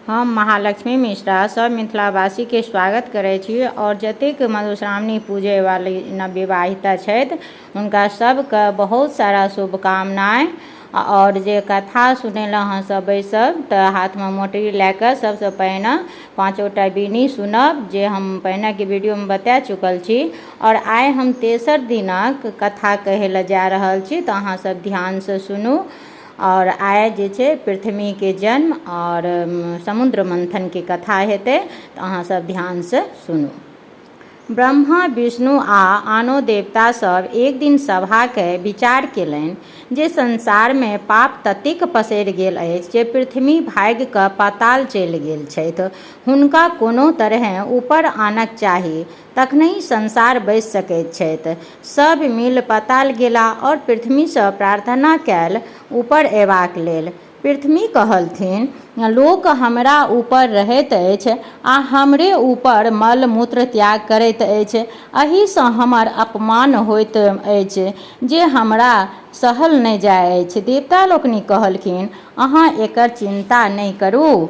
हम महालक्ष्मी मिश्रा सब मिथिलावासी के स्वागत करै छी और जतेक मधुश्रावणी पूजे वाली नवविवाहिता छथि हुनका सबके बहुत सारा शुभकामनाएं। और जे कथा सुनै लए अहाँ सब बैसब तऽ हाथमे मोटरी लए कऽ सबसँ पहिने पाँचोटा बीनी सुनब जे हम पहिने के वीडियोमे बता चुकल छी। और आइ हम तेसर दिनक कथा कहै लए जा रहल छी तऽ अहाँ सब ध्यानसँ सुनू। और आइ जे छै पृथ्वी के जन्म और समुद्र मंथन के कथा हेतै तऽ अहाँ सब ध्यानसँ सुनू। ब्रह्मा विष्णु आ आनो देवता सब एक दिन सभा के विचार केलनि जे संसार में पाप ततेक पसरि गेल अछि जे पृथ्वी भागि कऽ पाताल चलि गेल छथि। हुनका कोनो तरहें ऊपर आनक चाही, तखनहि संसार बचि सकैत छथि। सब मिल पाताल गेला और पृथ्वीसँ प्रार्थना कयल ऊपर अयबाक लेल। पृथ्वी कहलथिन, लोक हमरा ऊपर रहैत अछि आ हमरे ऊपर मल मूत्र त्याग करैत अछि। एहिसँ हमर अपमान होइत अछि जे हमरा सहल नहि जाय अछि। देवता लोकनि कहलखिन, अहाँ एकर चिंता नहि करू।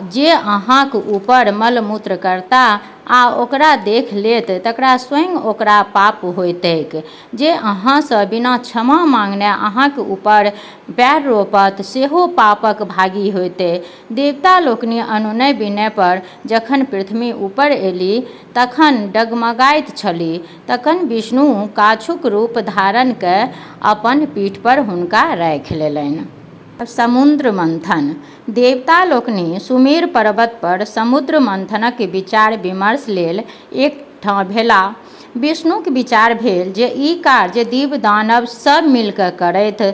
जे अहाँक ऊपर मल मूत्र करता आ ओकरा देख लेत तकरा स्वयं ओकरा पाप होइतैक। जे अहाँसँ बिना क्षमा मांगने अहाँक ऊपर पैर रोपत सेहो पापक भागी होइतै। देवता लोकनि अनुनय विनय पर जखन पृथ्वी ऊपर एली तखन डगमगाइत छलीह। तखन विष्णु काछुक रूप धारण कऽ अपन पीठ पर हुनका राखि लेलनि। समुद्र मंथन। देवता लोकनि सुमेर पर्वत पर समुद्र मंथनक विचार विमर्श लेल एकठाम भेलाह। विष्णुक विचार भेल जे ई कार्य दिव्य दानव सब मिलकऽ करथि।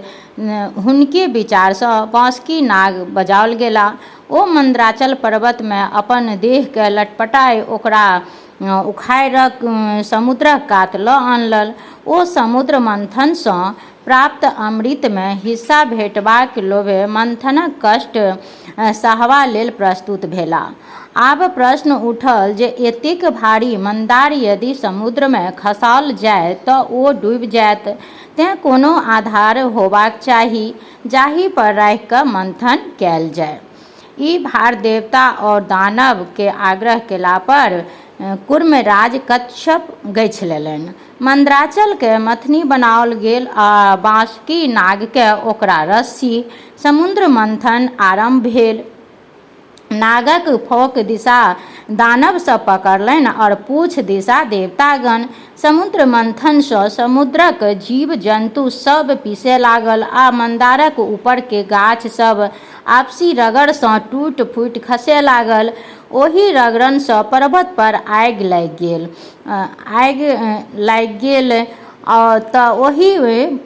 हुनके विचारसँ बाँसुकी नाग बजाओल गेला। ओ मंद्राचल पर्वत में अपन देह के लटपटाय ओकरा उखाड़ि समुद्रक कात लऽ आनल। ओ समुद्र मंथनसँ प्राप्त अमृत में हिस्सा भेटबाक लोभे मंथनक कष्ट सहबा लेल प्रस्तुत भेलाह। आब प्रश्न उठल जे एतेक भारी मंदार यदि समुद्र में खसाओल जाय तऽ ओ डूबि जायत। तेँ कोनो आधार होबाक चाही जाहि पर राखि कऽ मंथन कयल जाय। ई भार देवता और दानव के आग्रह केला पर कूर्मराज कच्छप गछि लेलनि। मंद्राचल के मथनी बनाओल गेल आ बाँसुकी नाग के ओकरा रस्सी। समुद्र मंथन आरंभ भेल। नागक फोक दिशा दानव सब पकड़लनि और पूछ दिशा देवतागण। समुद्र मंथनसँ समुद्रक जीव जन्तु सब पीसय लागल आ मंदारक ऊपर के गाछ सब आपसी रगड़सँ टूटि फूटि खसय लागल। ओहि रगड़नसँ पर्वत पर आगि लागि गेल तऽ ओहि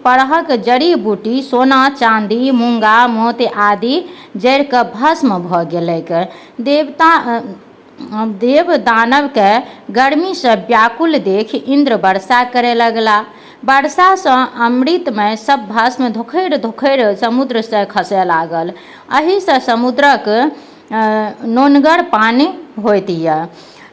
परहक जड़ी बूटी सोना चांदी मूंगा मोती आदि जरि कऽ भस्म भऽ गेलैक। देव दानव के गर्मी से व्याकुल देख इंद्र वर्षा करे लगला। वर्षासँ अमृतमय सब भस्म धोखरि धोखरि समुद्र से खसय लागल। एहिसँ समुद्रक नोनगर पानि होइत यऽ।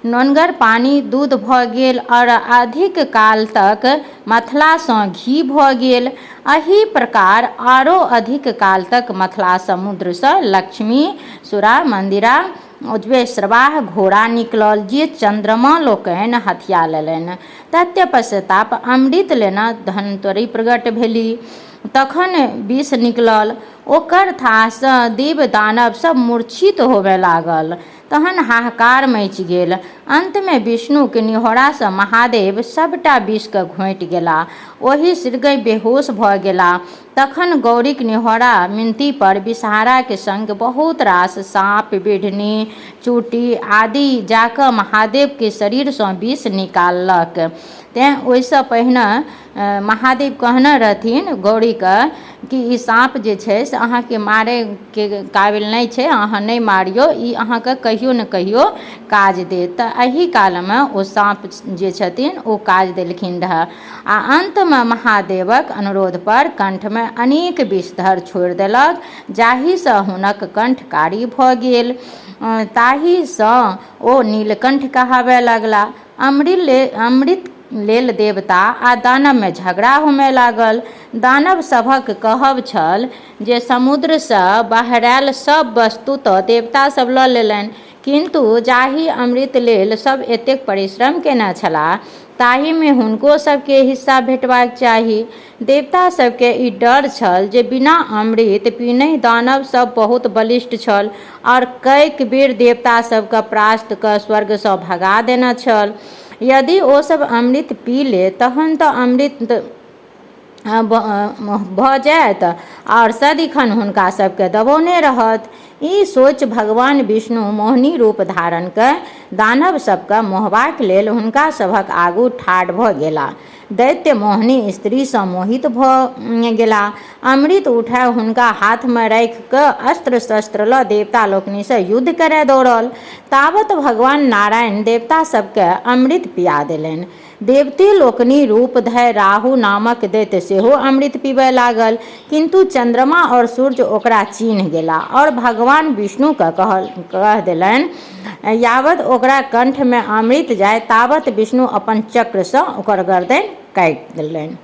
नोनगर पानि दूध भऽ गेल और अधिक काल तक मथलासँ घी भऽ गेल। एही प्रकार आरो अधिक काल तक मथला समुद्रसँ लक्ष्मी सुरा मंदिरा उज्वेश्रवाह घोड़ा निकलल जे चंद्रमा लोकनि हथिया लेलनि। तत्पश्चात अमृत लेना धनवंतरी प्रकट भेली। तखन विष निकलल। ओकर थाहसँ देव दानव सब मूर्छित होबय लागल। तहन हाहाकार मचि गेल। अंत में विष्णु के निहोरासँ महादेव सबटा विष के घोंटि गेलाह। ओहि शीघ्र बेहोश भऽ गेलाह। तखन गौरीक निहोरा मिनती पर विषहारा के संग बहुत रास साँप बिढ़नी चूटी आदि जाकऽ महादेव के शरीरसँ विष निकाललक। तेँ ओहिसँ पहिने महादेव कहने रहथिन गौरीके कि ई साँप जे छै से अहाँके मारैके काबिल नहि छै, अहाँ नहि मारियौ, ई अहाँके कहियो ने कहियो काज देत। तऽ एहि कालमे ओ साँप जे छथिन ओ काज देलखिन रहए। आ अंतमे महादेवक अनुरोध पर कंठमे अनेक विषधर छोड़ि देलक जाहिसँ हुनक कंठ कारी भऽ गेल। ताहिसँ ओ नीलकंठ कहाबय लगला। अमृत लेल देवता आ दानव में झगड़ा होमय लागल। दानव सभक कहब छल जे समुद्र सँ बहरायल सब वस्तु तऽ देवता सब लऽ लेलनि, किंतु जाहि अमृत लेल सब एतेक परिश्रम केने छलाह ताहि में हुनको सबके हिस्सा भेटबाक चाही। देवता सबके ई डर छल जे बिना अमृत पीने दानव सब बहुत बलिष्ठ छल और कएक बेर देवता सबके परास्त कऽ स्वर्ग सँ भगा देने छल। यदि ओ सब अमृत पी ले तहन तऽ अमृत भऽ जायत और सदिखन हुनका सबके दबौने रहत। ई सोच भगवान विष्णु मोहिनी रूप धारण कऽ दानव सबके मोहबाक लेल हुनका सभक आगू ठाढ़ भऽ गेलाह। दैत्य मोहिनी स्त्री सँ मोहित भऽ गेलाह, अमृत उठा हुनका हाथ में राखि कऽ अस्त्र शस्त्र लऽ देवता लोकनि सँ युद्ध करय दौड़ल। ताबत भगवान नारायण देवता सबके अमृत पिया देलनि। देवते लोकनि रूप धरि राहु नामक दैत्य सेहो अमृत पीबय लागल, किंतु चंद्रमा और सूर्य ओकरा चिन्ह गेला और भगवान विष्णु के कह देलनि यावत ओकरा कंठ में अमृत जाय ताबत विष्णु अपन चक्र सँ ओकर गर्दन काटि देलनि।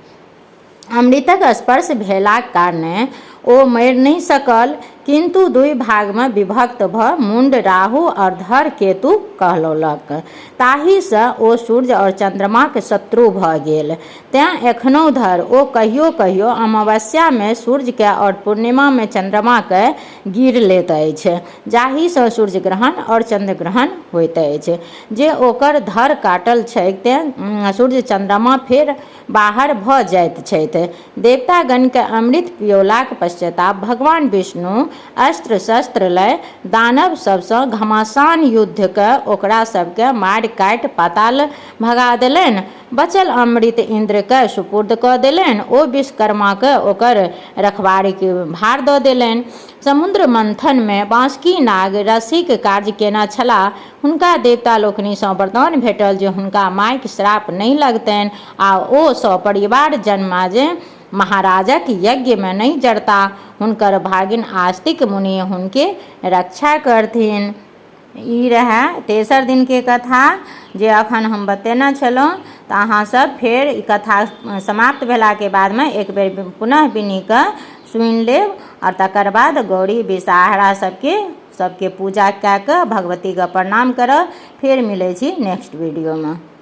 अमृतक स्पर्श भेलाक कारणे ओ मरि नहि सकल, किंतु दुई भाग में विभक्त भऽ मुंड राहु और धर केतु कहलौलक। ताहि सँ ओ सूर्य और चंद्रमा के शत्रु भऽ गेल। तें एखनहु धरि ओ कहियो कहियो अमावस्या में सूर्य के और पूर्णिमा में चंद्रमा के गिर लैत अछि, जाहि सँ सूर्य ग्रहण और चंद्र ग्रहण होइत अछि। जे ओकर धर काटल छैक तें सूर्य चंद्रमा फेर बाहर भऽ जाइत छथि। देवतागण के अमृत पियौलाक पश्चाताप भगवान विष्णु अस्त्र शस्त्र लय दानव सब सँ घमासान युद्ध कऽ ओकरा सबके मारि काटि पाताल भगा देलनि। बचल अमृत इंद्र के सुपुर्द कऽ देलनि। ओ विश्वकर्मा के ओकर रखवारी के भार दऽ देलनि। समुद्र मंथन में बांसुकी नाग रसिक कार्य केने छलाह। हुनका देवता लोकनि सँ वरदान भेटल जे हुनका मायक श्राप नहि लगतनि आ ओ सपरिवार जन्माजे महाराजक यज्ञ में नहीं जड़ता। हुनकर भागिन आस्तिक मुनि हुनके रक्षा करथिन। ई रहे तेसर दिन के कथा जे अखन हम बतेने छलहुँ। तऽ अहाँ सब फेर ई कथा समाप्त भेला के बाद में एक बेर पुनः बिनी कऽ सुनि लेब और तकर बाद गौरी विषहारा सबके पूजा कए कऽ भगवती के प्रणाम करब। फेर मिलै छी नेक्स्ट वीडियो में।